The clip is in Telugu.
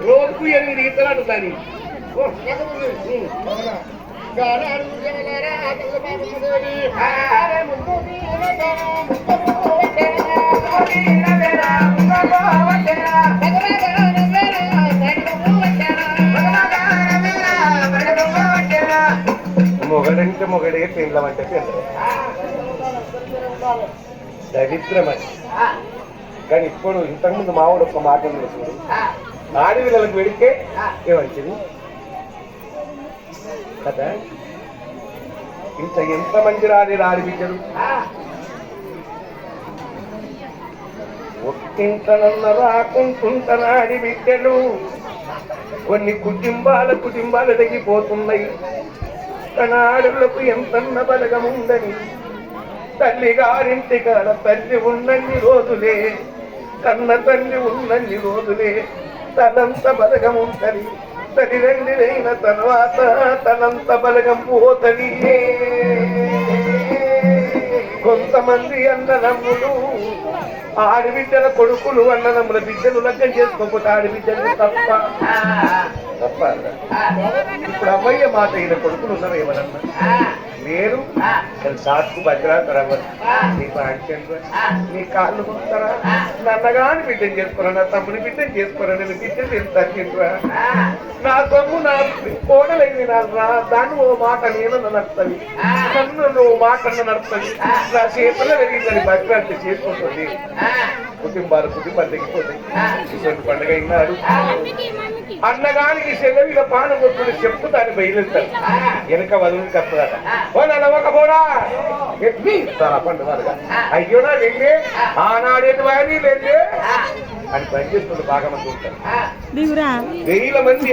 రోజుకు 8 ఈతలు అంటున్నాను. మొగడంటే మొగడే పెండ్లమంటే పెండ్ల దరిద్రమని. కానీ ఇప్పుడు ఇంతకుముందు మావాడు ఒక మాట చూడు, ఆడపిల్లలకు వెడితే ఏమంటుంది కదా. ఇంత ఎంతమంది ఆడిబిడ్డలు ఒక్కింతనన్న రాకుంటుంటన ఆడిబిడ్డలు. కొన్ని కుటుంబాలు తగ్గిపోతున్నాయి. తన ఆడలకు ఎంతన్న బలగముందని తల్లి గారింటి కాడ తల్లి ఉన్నన్ని రోజులే, కన్న తల్లి ఉన్నన్ని రోజులే తనంత బలగం ఉంటది. తల్లిదండ్రులైన తర్వాత తనంత బలగం పోతది. కొంతమంది అన్నదమ్ములు ఆడబిడ్డల కొడుకులు అన్నదమ్ముల బిడ్డలు లగ్గం చేసుకోకపోతే ఆడబిడ్డలు తప్ప తప్ప. ఇప్పుడు అమ్మయ్య మాట అయిన కొడుకులు ఉన్నారు ఏమన్నా లేరు. సాత్కు భద్రాతరా నీకు ఆడిచండ్రా, నీ కాళ్ళు కొడతారా, నన్నగాని బిడ్డను చేసుకోరా, నా తమ్ముని బిడ్డను చేసుకోరా, నేను బిడ్డను నేను తగ్గిండ్రా, నా తమ్ము నా కోడలైంది నా దాన్ని ఓ మాట నేను నడుస్తుంది, నన్ను ఓ మాట నడుస్తుంది, నా చేతుల్లో వెలిగిందని భద్రాంతి చేసుకుంటుంది. కుటుంబాలు తగ్గిపోతాయి. ఇటువంటి పండుగ అయినాడు అన్నగానికి సెలవుల పాన కొట్టుడు చెప్పు దాన్ని బయలుతారు. వెనక వదులు కప్పుదట పోనా పండుగ అయ్యోనా వెళ్ళే ఆనాడేది వాడి వెళ్ళే అని పనిచేస్తుంది. బాగా మంది ఉంటారు, 1000 మంది.